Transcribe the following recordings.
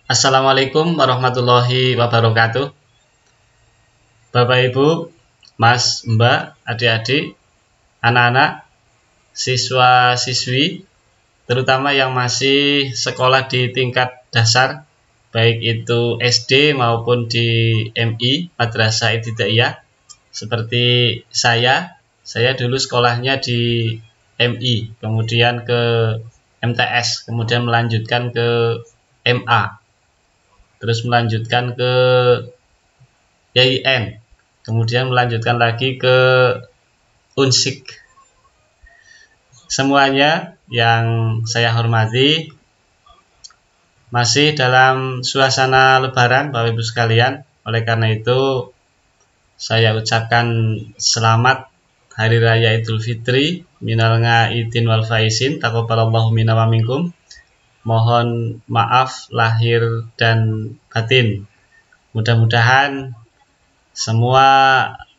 Assalamualaikum warahmatullahi wabarakatuh. Bapak Ibu, Mas, Mbak, adik-adik, anak-anak, siswa-siswi, terutama yang masih sekolah di tingkat dasar, baik itu SD maupun di MI, Madrasah Ibtidaiyah, seperti saya dulu sekolahnya di MI, kemudian ke MTS, kemudian melanjutkan ke MA, terus melanjutkan ke YIN, kemudian melanjutkan lagi ke Unsik. Semuanya yang saya hormati, masih dalam suasana lebaran Bapak Ibu sekalian. Oleh karena itu saya ucapkan selamat Hari Raya Idul Fitri, minal nga'idin wal faizin, taqabbalallahu minna wa minkum. Mohon maaf lahir dan batin. Mudah-mudahan semua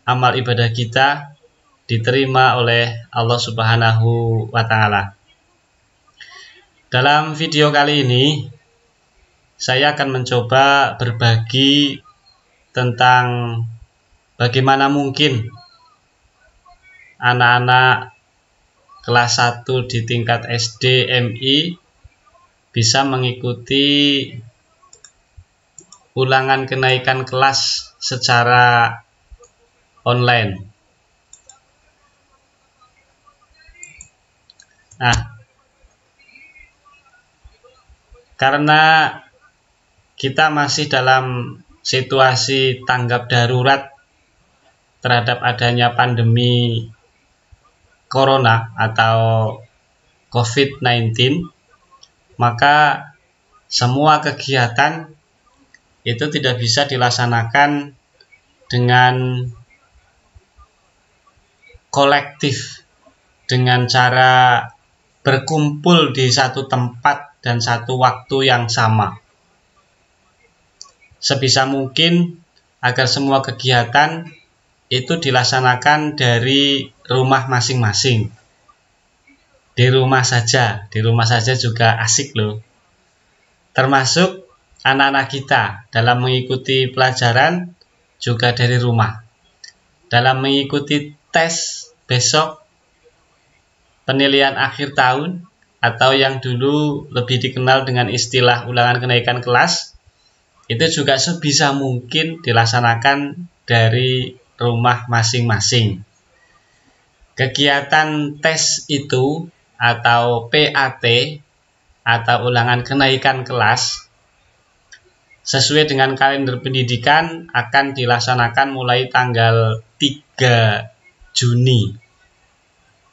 amal ibadah kita diterima oleh Allah Subhanahu wa Ta'ala. Dalam video kali ini, saya akan mencoba berbagi tentang bagaimana mungkin anak-anak kelas 1 di tingkat SD MI bisa mengikuti ulangan kenaikan kelas secara online. Nah, karena kita masih dalam situasi tanggap darurat terhadap adanya pandemi Corona atau COVID-19, maka semua kegiatan itu tidak bisa dilaksanakan dengan kolektif, dengan cara berkumpul di satu tempat dan satu waktu yang sama. Sebisa mungkin agar semua kegiatan itu dilaksanakan dari rumah masing-masing. Di rumah saja juga asik loh. Termasuk anak-anak kita dalam mengikuti pelajaran juga dari rumah. Dalam mengikuti tes besok, penilaian akhir tahun, atau yang dulu lebih dikenal dengan istilah ulangan kenaikan kelas, itu juga sebisa mungkin dilaksanakan dari rumah masing-masing. Kegiatan tes itu atau PAT atau ulangan kenaikan kelas sesuai dengan kalender pendidikan akan dilaksanakan mulai tanggal 3 Juni.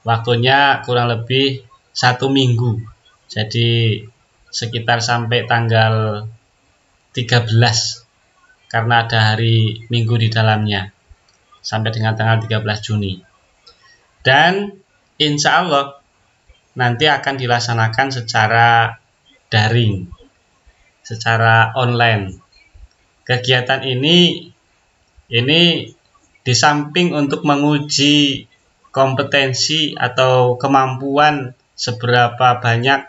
Waktunya kurang lebih 1 minggu. Jadi sekitar sampai tanggal 13 karena ada hari Minggu di dalamnya. Sampai dengan tanggal 13 Juni. Dan insya Allah nanti akan dilaksanakan secara daring, secara online. Kegiatan ini di samping untuk menguji kompetensi atau kemampuan seberapa banyak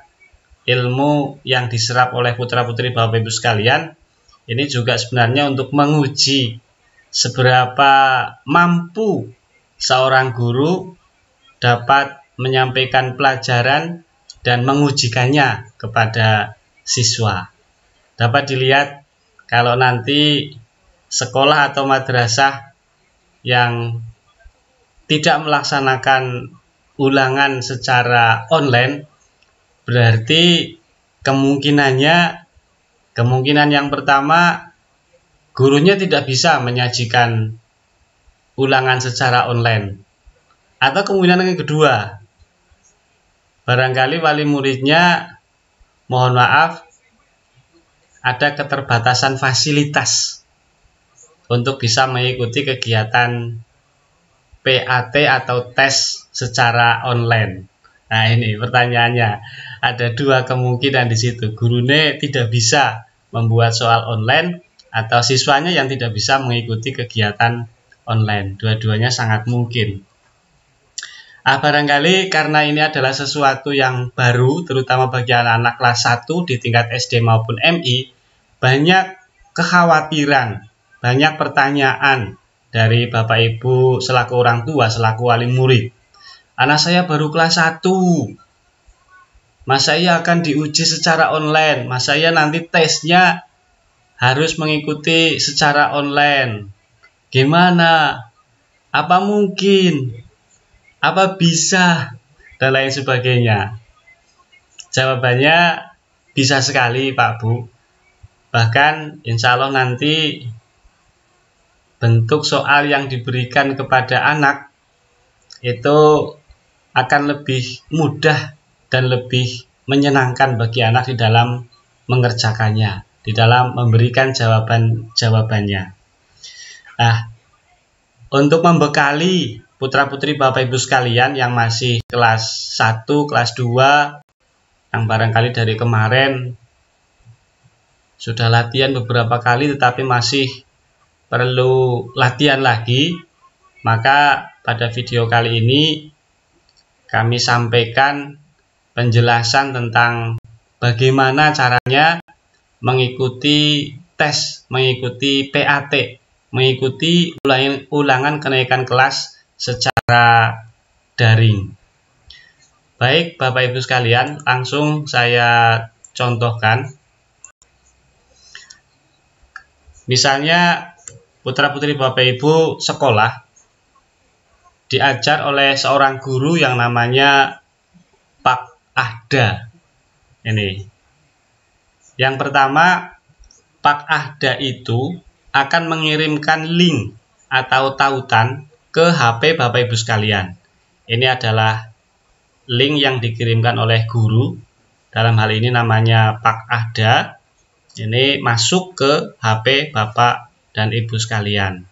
ilmu yang diserap oleh putra-putri Bapak Ibu sekalian, ini juga sebenarnya untuk menguji seberapa mampu seorang guru dapat menyampaikan pelajaran dan mengujikannya kepada siswa. Dapat dilihat kalau nanti sekolah atau madrasah yang tidak melaksanakan ulangan secara online, berarti kemungkinan yang pertama, gurunya tidak bisa menyajikan ulangan secara online. Atau kemungkinan yang kedua, barangkali wali muridnya, mohon maaf, ada keterbatasan fasilitas untuk bisa mengikuti kegiatan PAT atau tes secara online. Nah, ini pertanyaannya. Ada dua kemungkinan di situ. Gurunya tidak bisa membuat soal online atau siswanya yang tidak bisa mengikuti kegiatan online. Dua-duanya sangat mungkin. Barangkali karena ini adalah sesuatu yang baru, terutama bagi anak-anak kelas 1 di tingkat SD maupun MI, banyak kekhawatiran, banyak pertanyaan dari Bapak Ibu selaku orang tua, selaku wali murid. Anak saya baru kelas 1, Mas saya akan diuji secara online, Mas saya nanti tesnya harus mengikuti secara online. Gimana? Apa mungkin? Apa bisa? Dan lain sebagainya. Jawabannya bisa sekali Pak Bu. Bahkan insya Allah nanti bentuk soal yang diberikan kepada anak itu akan lebih mudah dan lebih menyenangkan bagi anak di dalam mengerjakannya, di dalam memberikan jawabannya. Nah, untuk membekali putra-putri Bapak Ibu sekalian yang masih kelas 1, kelas 2, yang barangkali dari kemarin sudah latihan beberapa kali tetapi masih perlu latihan lagi, maka pada video kali ini kami sampaikan penjelasan tentang bagaimana caranya mengikuti tes, mengikuti PAT, mengikuti ulangan kenaikan kelas secara daring. Baik Bapak Ibu sekalian, langsung saya contohkan. Misalnya putra-putri Bapak Ibu sekolah diajar oleh seorang guru yang namanya Pak Ahda. Ini. Yang pertama, Pak Ahda itu akan mengirimkan link atau tautan ke HP Bapak Ibu sekalian. Ini adalah link yang dikirimkan oleh guru. Dalam hal ini namanya Pak Ahda. Ini masuk ke HP Bapak dan Ibu sekalian.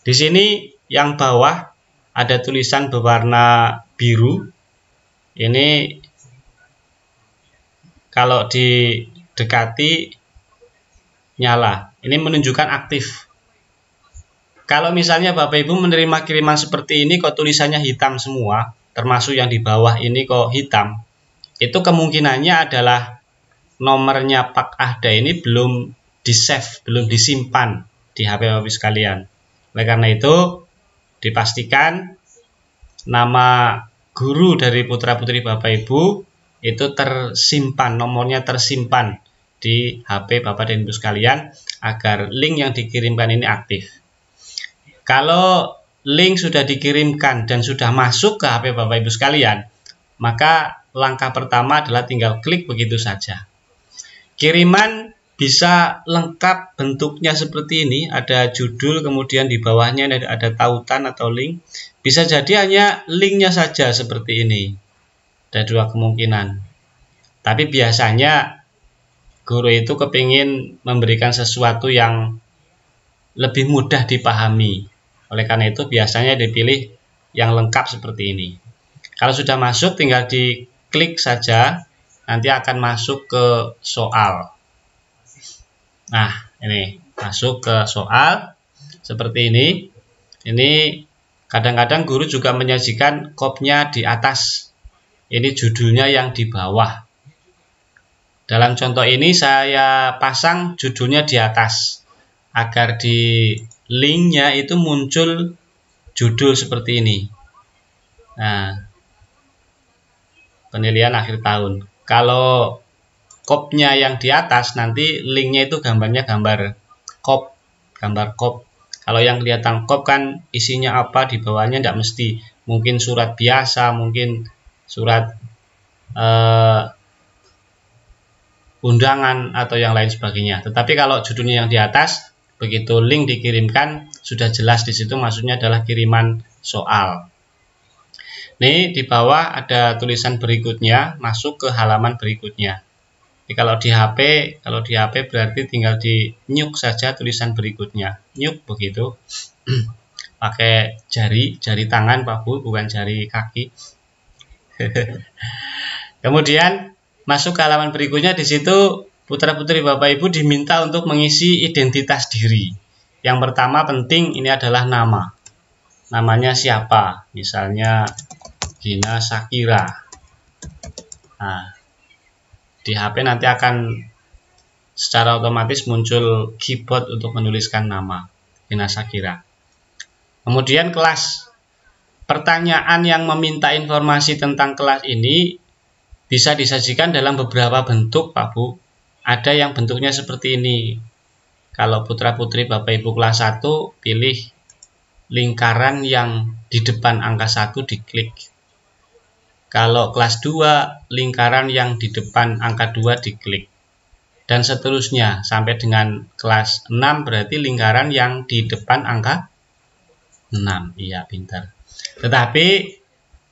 Di sini yang bawah ada tulisan berwarna biru. Ini kalau didekati nyala. Ini menunjukkan aktif. Kalau misalnya Bapak Ibu menerima kiriman seperti ini kok tulisannya hitam semua, termasuk yang di bawah ini kok hitam, itu kemungkinannya adalah nomornya Pak Ahda ini belum di-save, belum disimpan di HP Bapak Ibu sekalian. Oleh karena itu, dipastikan nama guru dari putra-putri Bapak Ibu itu tersimpan, nomornya tersimpan di HP Bapak dan Ibu sekalian agar link yang dikirimkan ini aktif. Kalau link sudah dikirimkan dan sudah masuk ke HP Bapak Ibu sekalian, maka langkah pertama adalah tinggal klik begitu saja. Kiriman bisa lengkap bentuknya seperti ini, ada judul, kemudian di bawahnya ada tautan atau link. Bisa jadi hanya linknya saja seperti ini. Ada dua kemungkinan. Tapi biasanya guru itu kepingin memberikan sesuatu yang lebih mudah dipahami. Oleh karena itu biasanya dipilih yang lengkap seperti ini. Kalau sudah masuk tinggal diklik saja, nanti akan masuk ke soal. Nah, ini masuk ke soal seperti ini. Ini kadang-kadang guru juga menyajikan kopnya di atas. Ini judulnya yang di bawah. Dalam contoh ini saya pasang judulnya di atas agar di linknya itu muncul judul seperti ini. Nah, penilaian akhir tahun. Kalau kopnya yang di atas, nanti linknya itu gambarnya gambar kop. Kalau yang kelihatan kop kan isinya apa, di bawahnya tidak mesti. Mungkin surat biasa, mungkin surat undangan atau yang lain sebagainya. Tetapi kalau judulnya yang di atas, begitu link dikirimkan sudah jelas di situ maksudnya adalah kiriman soal. Nih di bawah ada tulisan berikutnya, masuk ke halaman berikutnya. Jadi kalau di HP berarti tinggal di nyuk saja tulisan berikutnya. Nyuk begitu. Pakai jari tangan Pak Bu, bukan jari kaki. Kemudian masuk ke halaman berikutnya, di situ putra-putri Bapak Ibu diminta untuk mengisi identitas diri. Yang pertama penting ini adalah nama. Namanya siapa? Misalnya Gina Sakira. Nah, di HP nanti akan secara otomatis muncul keyboard untuk menuliskan nama Dina Shakira. Kemudian kelas. Pertanyaan yang meminta informasi tentang kelas ini bisa disajikan dalam beberapa bentuk, Pak Bu. Ada yang bentuknya seperti ini. Kalau putra-putri Bapak Ibu kelas 1, pilih lingkaran yang di depan angka 1 diklik. Kalau kelas 2, lingkaran yang di depan angka 2 diklik. Dan seterusnya, sampai dengan kelas 6 berarti lingkaran yang di depan angka 6. Iya, pintar. Tetapi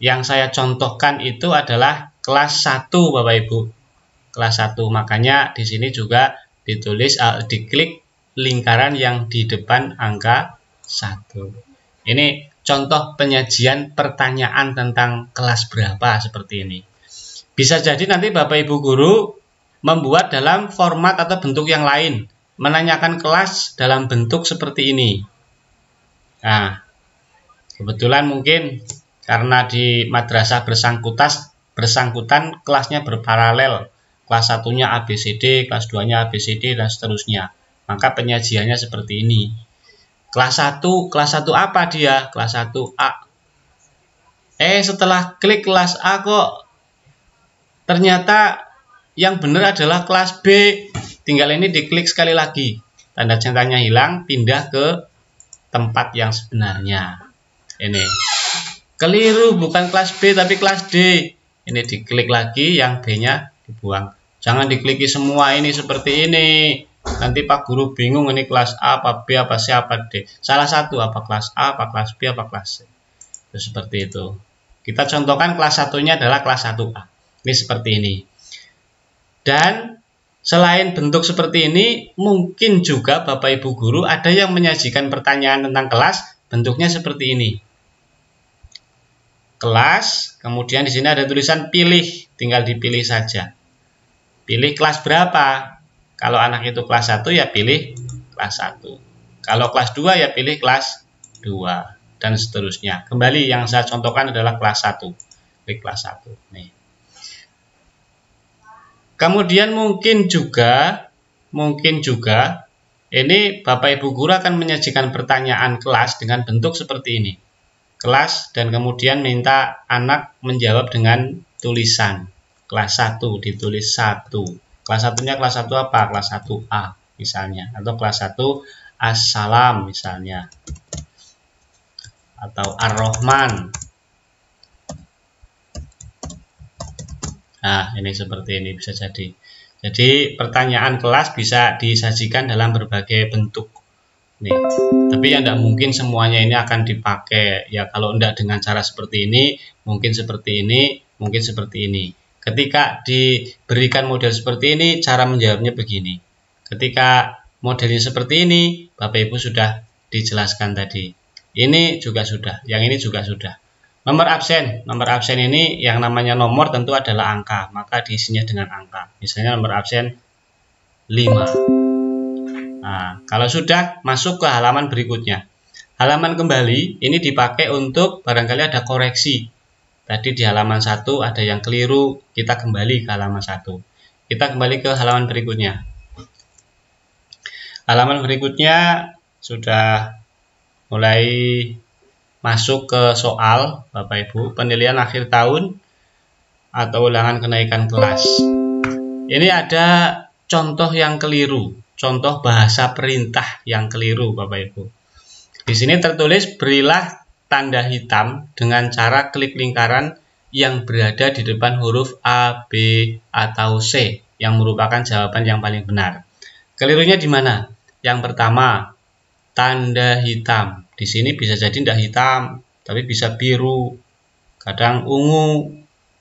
yang saya contohkan itu adalah kelas 1, Bapak Ibu. Kelas 1, makanya di sini juga ditulis diklik lingkaran yang di depan angka 1. Ini contoh penyajian pertanyaan tentang kelas berapa seperti ini. Bisa jadi nanti Bapak Ibu guru membuat dalam format atau bentuk yang lain, menanyakan kelas dalam bentuk seperti ini. Nah, kebetulan mungkin karena di madrasah bersangkutan kelasnya berparalel. Kelas 1-nya ABCD, kelas 2-nya ABCD, dan seterusnya. Maka penyajiannya seperti ini. Kelas 1 apa dia? Kelas 1A. Setelah klik kelas A kok ternyata yang benar adalah kelas B. Tinggal ini diklik sekali lagi. Tanda centangnya hilang, pindah ke tempat yang sebenarnya. Ini. Keliru, bukan kelas B tapi kelas D. Ini diklik lagi, yang B-nya dibuang. Jangan dikliki semua ini seperti ini. Nanti Pak Guru bingung ini kelas A, apa B, apa C, apa D. Salah satu, apa kelas A, apa kelas B, apa kelas C. Itu seperti itu. Kita contohkan kelas 1-nya adalah kelas 1A. Ini seperti ini. Dan selain bentuk seperti ini, mungkin juga Bapak Ibu Guru ada yang menyajikan pertanyaan tentang kelas, bentuknya seperti ini. Kelas, kemudian di sini ada tulisan pilih, tinggal dipilih saja. Pilih kelas berapa? Kalau anak itu kelas 1 ya pilih kelas 1. Kalau kelas 2 ya pilih kelas 2 dan seterusnya. Kembali yang saya contohkan adalah kelas 1. Pilih kelas 1. Nih. Kemudian mungkin juga ini Bapak Ibu guru akan menyajikan pertanyaan kelas dengan bentuk seperti ini. Kelas dan kemudian minta anak menjawab dengan tulisan. Kelas 1 ditulis 1. Kelas 1-nya kelas 1 apa? Kelas 1A misalnya. Atau kelas 1 Assalam misalnya. Atau Ar-Rahman. Nah, ini seperti ini bisa jadi. Jadi pertanyaan kelas bisa disajikan dalam berbagai bentuk. Nih. Tapi ya tidak mungkin semuanya ini akan dipakai. Ya kalau tidak dengan cara seperti ini, mungkin seperti ini, mungkin seperti ini. Ketika diberikan model seperti ini, cara menjawabnya begini. Ketika modelnya seperti ini, Bapak Ibu sudah dijelaskan tadi. Ini juga sudah, yang ini juga sudah. Nomor absen ini yang namanya nomor tentu adalah angka, maka diisinya dengan angka. Misalnya nomor absen 5. Nah, kalau sudah, masuk ke halaman berikutnya. Halaman kembali, ini dipakai untuk barangkali ada koreksi. Tadi di halaman 1 ada yang keliru, kita kembali ke halaman 1. Kita kembali ke halaman berikutnya. Halaman berikutnya sudah mulai masuk ke soal, Bapak Ibu, penilaian akhir tahun atau ulangan kenaikan kelas. Ini ada contoh yang keliru, contoh bahasa perintah yang keliru, Bapak Ibu. Di sini tertulis berilah tanda hitam dengan cara klik lingkaran yang berada di depan huruf A, B, atau C yang merupakan jawaban yang paling benar. Kelirunya di mana? Yang pertama, tanda hitam. Di sini bisa jadi tidak hitam, tapi bisa biru, kadang ungu,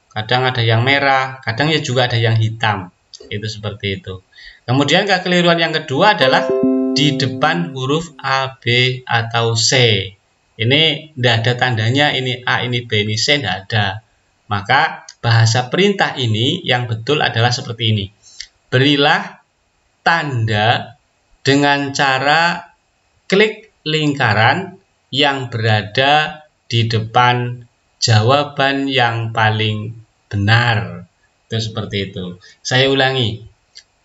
kadang ada yang merah, kadang ya juga ada yang hitam. Itu seperti itu. Kemudian kekeliruan yang kedua adalah di depan huruf A, B, atau C. Ini tidak ada tandanya, ini A, ini B, ini C, tidak ada. Maka bahasa perintah ini yang betul adalah seperti ini. Berilah tanda dengan cara klik lingkaran yang berada di depan jawaban yang paling benar. Itu seperti itu. Saya ulangi.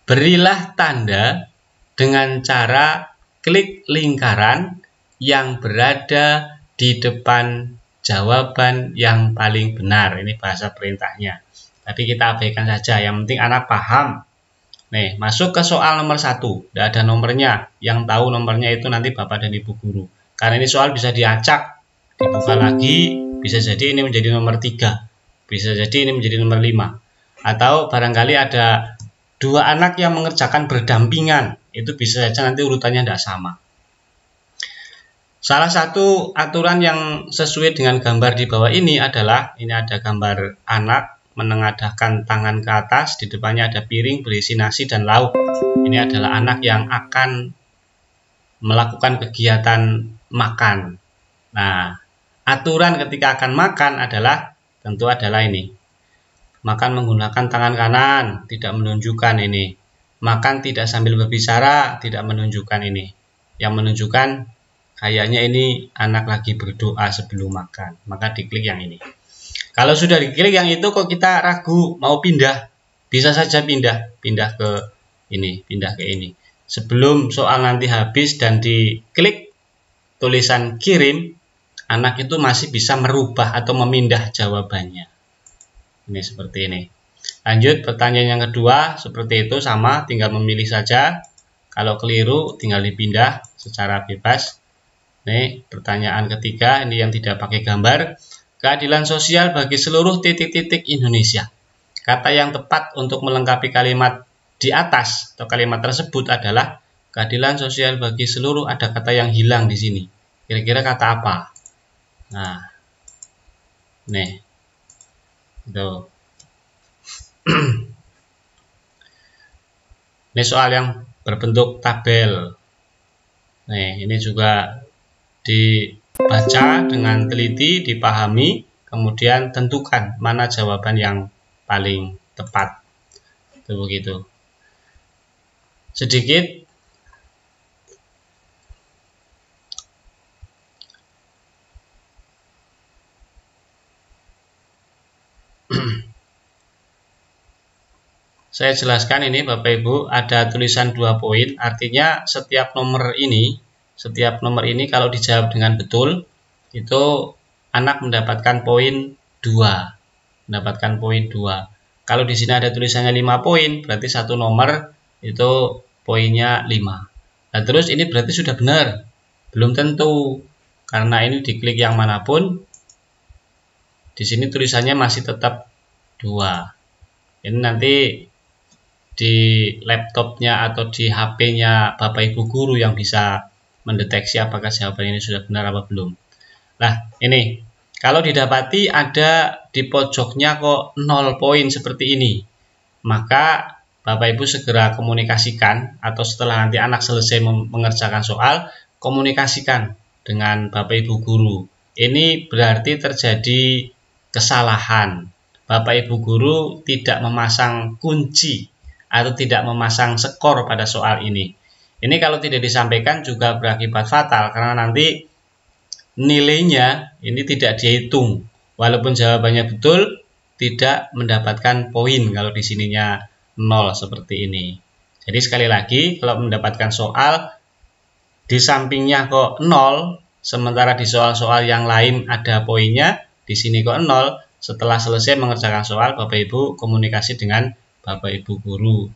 Berilah tanda dengan cara klik lingkaran yang berada di depan jawaban yang paling benar. Ini bahasa perintahnya. Tapi kita abaikan saja, yang penting anak paham. Nih, masuk ke soal nomor 1. Tidak ada nomornya. Yang tahu nomornya itu nanti Bapak dan Ibu guru. Karena ini soal bisa diacak, dibuka lagi, bisa jadi ini menjadi nomor 3. Bisa jadi ini menjadi nomor 5. Atau barangkali ada 2 anak yang mengerjakan berdampingan. Itu bisa saja nanti urutannya tidak sama. Salah satu aturan yang sesuai dengan gambar di bawah ini adalah, ini ada gambar anak menengadahkan tangan ke atas, di depannya ada piring berisi nasi dan lauk. Ini adalah anak yang akan melakukan kegiatan makan. Nah, aturan ketika akan makan adalah, tentu adalah ini. Makan menggunakan tangan kanan, tidak menunjukkan ini. Makan tidak sambil berbicara, tidak menunjukkan ini. Yang menunjukkan kayaknya ini anak lagi berdoa sebelum makan, maka diklik yang ini. Kalau sudah diklik yang itu kok kita ragu mau pindah, bisa saja pindah ke ini, pindah ke ini. Sebelum soal nanti habis dan diklik tulisan kirim, anak itu masih bisa merubah atau memindah jawabannya. Ini seperti ini. Lanjut pertanyaan yang kedua, seperti itu sama, tinggal memilih saja. Kalau keliru tinggal dipindah secara bebas. Nih, pertanyaan ketiga, ini yang tidak pakai gambar. Keadilan sosial bagi seluruh titik-titik Indonesia. Kata yang tepat untuk melengkapi kalimat di atas atau kalimat tersebut adalah keadilan sosial bagi seluruh, ada kata yang hilang di sini. Kira-kira kata apa? Nah, nih. Tuh. Ini soal yang berbentuk tabel. Nih, ini juga dibaca dengan teliti, dipahami, kemudian tentukan mana jawaban yang paling tepat. Itu begitu. Sedikit saya jelaskan ini Bapak Ibu, ada tulisan 2 poin, artinya setiap nomor ini kalau dijawab dengan betul, itu anak mendapatkan poin 2. Kalau di sini ada tulisannya 5 poin, berarti satu nomor itu poinnya 5. Nah, terus ini berarti sudah benar? Belum tentu, karena ini diklik yang manapun, di sini tulisannya masih tetap 2. Ini nanti di laptopnya atau di HP-nya Bapak Ibu guru yang bisa mendeteksi apakah jawaban ini sudah benar apa belum. Nah, ini kalau didapati ada di pojoknya kok 0 poin seperti ini, maka Bapak Ibu segera komunikasikan, atau setelah nanti anak selesai mengerjakan soal, komunikasikan dengan Bapak Ibu guru. Ini berarti terjadi kesalahan. Bapak Ibu guru tidak memasang kunci atau tidak memasang skor pada soal ini. Ini kalau tidak disampaikan juga berakibat fatal, karena nanti nilainya ini tidak dihitung. Walaupun jawabannya betul, tidak mendapatkan poin kalau di sininya 0 seperti ini. Jadi sekali lagi, kalau mendapatkan soal di sampingnya kok 0, sementara di soal-soal yang lain ada poinnya, di sini kok 0, setelah selesai mengerjakan soal, Bapak Ibu komunikasi dengan Bapak Ibu guru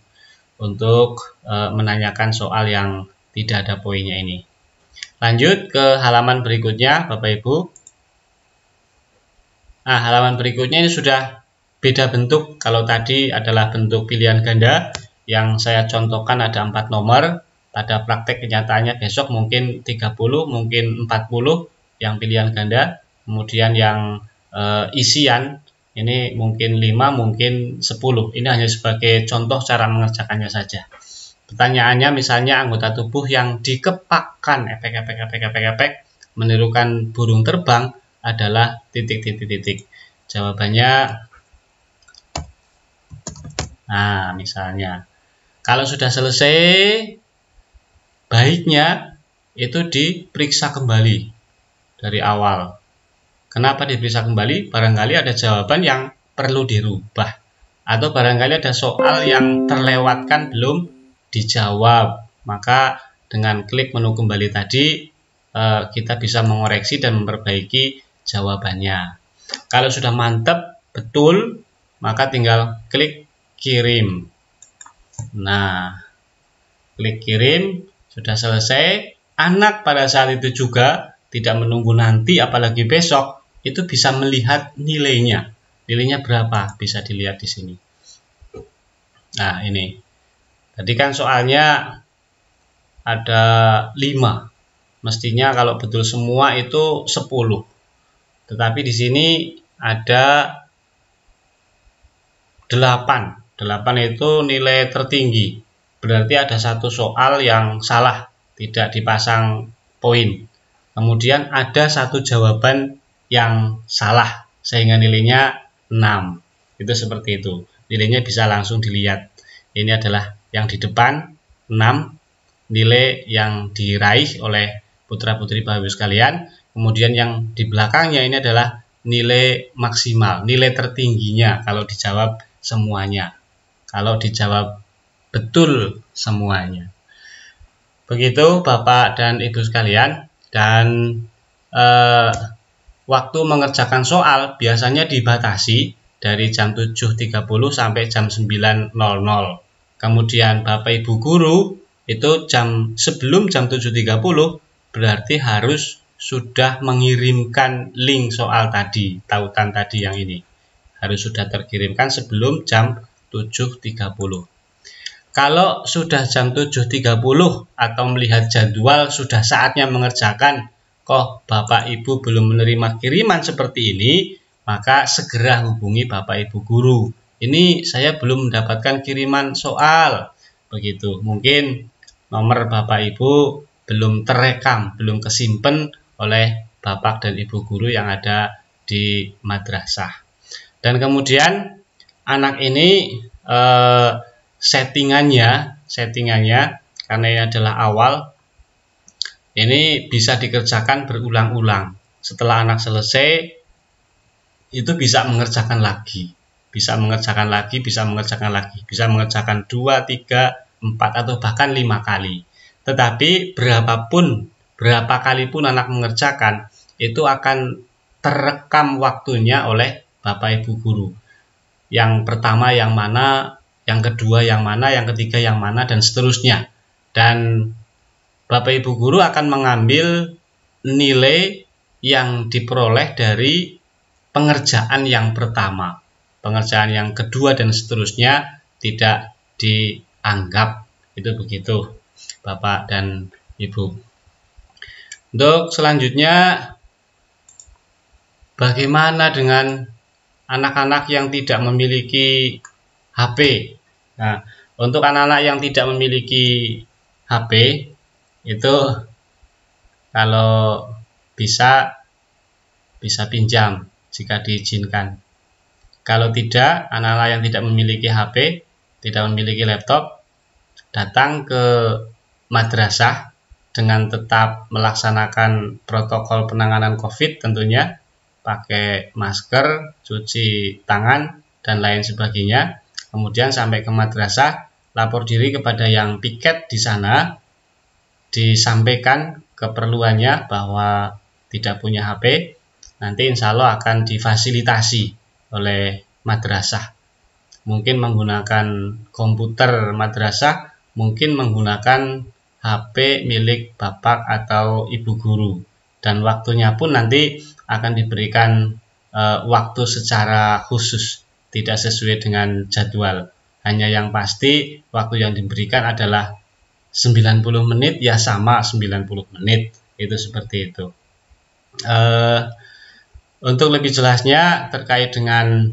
untuk menanyakan soal yang tidak ada poinnya ini. Lanjut ke halaman berikutnya Bapak Ibu. Nah, halaman berikutnya ini sudah beda bentuk. Kalau tadi adalah bentuk pilihan ganda, yang saya contohkan ada 4 nomor. Pada praktek kenyataannya besok mungkin 30, mungkin 40 yang pilihan ganda. Kemudian yang isian ini mungkin 5, mungkin 10. Ini hanya sebagai contoh cara mengerjakannya saja. Pertanyaannya misalnya anggota tubuh yang dikepakkan efek menirukan burung terbang adalah titik. Jawabannya, nah misalnya, kalau sudah selesai, baiknya itu diperiksa kembali dari awal. Kenapa diperiksa kembali? Barangkali ada jawaban yang perlu dirubah atau barangkali ada soal yang terlewatkan belum dijawab, maka dengan klik menu kembali tadi kita bisa mengoreksi dan memperbaiki jawabannya. Kalau sudah mantap betul, maka tinggal klik kirim. Nah, klik kirim, sudah selesai. Anak pada saat itu juga tidak menunggu nanti, apalagi besok, itu bisa melihat nilainya. Nilainya berapa? Bisa dilihat di sini. Nah, ini. Tadi kan soalnya ada 5. Mestinya kalau betul semua itu 10. Tetapi di sini ada 8. 8 itu nilai tertinggi. Berarti ada satu soal yang salah, tidak dipasang poin. Kemudian ada satu jawaban yang salah, sehingga nilainya 6. Itu seperti itu. Nilainya bisa langsung dilihat. Ini adalah yang di depan, 6. Nilai yang diraih oleh putra-putri Bapak Ibu sekalian. Kemudian yang di belakangnya ini adalah nilai maksimal, nilai tertingginya kalau dijawab semuanya. Kalau dijawab betul semuanya. Begitu Bapak dan Ibu sekalian. Dan waktu mengerjakan soal biasanya dibatasi dari jam 7.30 sampai jam 9.00. Kemudian Bapak Ibu guru itu sebelum jam 7.30 berarti harus sudah mengirimkan link soal tadi, tautan tadi yang ini. Harus sudah terkirimkan sebelum jam 7.30. Kalau sudah jam 7.30 atau melihat jadwal sudah saatnya mengerjakan, kok Bapak Ibu belum menerima kiriman seperti ini, maka segera hubungi Bapak Ibu guru. Ini saya belum mendapatkan kiriman soal. Begitu. Mungkin nomor Bapak Ibu belum terekam, belum kesimpan oleh Bapak dan Ibu guru yang ada di madrasah. Dan kemudian anak ini settingannya karena ini adalah awal, ini bisa dikerjakan berulang-ulang. Setelah anak selesai itu bisa mengerjakan lagi, bisa mengerjakan 2, 3, 4 atau bahkan 5 kali. Tetapi berapa kali pun anak mengerjakan, itu akan terekam waktunya oleh Bapak Ibu guru. Yang pertama yang mana, yang kedua yang mana, yang ketiga yang mana, dan seterusnya. Dan Bapak Ibu guru akan mengambil nilai yang diperoleh dari pengerjaan yang pertama. Pengerjaan yang kedua dan seterusnya tidak dianggap. Itu begitu Bapak dan Ibu. Untuk selanjutnya, bagaimana dengan anak-anak yang tidak memiliki HP? Nah, untuk anak-anak yang tidak memiliki HP itu kalau bisa pinjam jika diizinkan. Kalau tidak, anak-anak yang tidak memiliki HP, tidak memiliki laptop, datang ke madrasah dengan tetap melaksanakan protokol penanganan COVID tentunya, pakai masker, cuci tangan, dan lain sebagainya. Kemudian sampai ke madrasah, lapor diri kepada yang piket di sana, disampaikan keperluannya bahwa tidak punya HP, nanti insya Allah akan difasilitasi oleh madrasah. Mungkin menggunakan komputer madrasah, mungkin menggunakan HP milik bapak atau ibu guru. Dan waktunya pun nanti akan diberikan waktu secara khusus, tidak sesuai dengan jadwal. Hanya yang pasti waktu yang diberikan adalah 90 menit, ya sama 90 menit. Itu seperti itu. Untuk lebih jelasnya terkait dengan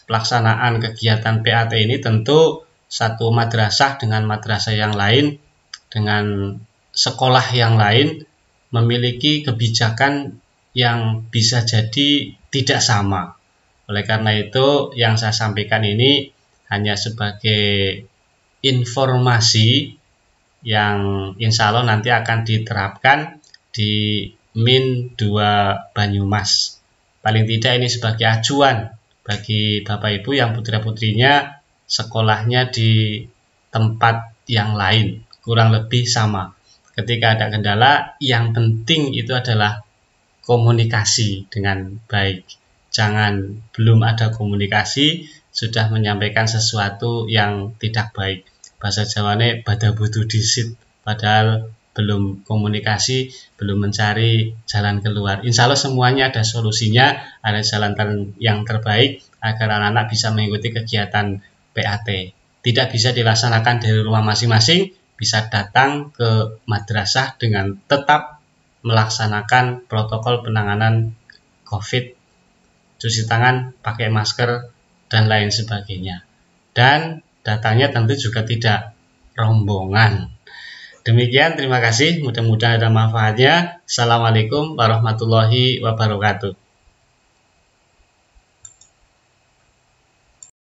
pelaksanaan kegiatan PAT ini, tentu satu madrasah dengan madrasah yang lain, dengan sekolah yang lain memiliki kebijakan yang bisa jadi tidak sama. Oleh karena itu yang saya sampaikan ini hanya sebagai informasi yang insya Allah nanti akan diterapkan di Min 2 Banyumas. Paling tidak ini sebagai acuan bagi Bapak Ibu yang putra-putrinya sekolahnya di tempat yang lain, kurang lebih sama. Ketika ada kendala, yang penting itu adalah komunikasi dengan baik. Jangan belum ada komunikasi sudah menyampaikan sesuatu yang tidak baik. Bahasa Jawane bada butuh disit, padahal belum komunikasi, belum mencari jalan keluar. Insya Allah semuanya ada solusinya, ada jalan yang terbaik agar anak-anak bisa mengikuti kegiatan PAT. Tidak bisa dilaksanakan dari rumah masing-masing, bisa datang ke madrasah dengan tetap melaksanakan protokol penanganan COVID, cuci tangan, pakai masker, dan lain sebagainya. Dan datanya tentu juga tidak rombongan. Demikian, terima kasih. Mudah-mudahan ada manfaatnya. Assalamualaikum warahmatullahi wabarakatuh.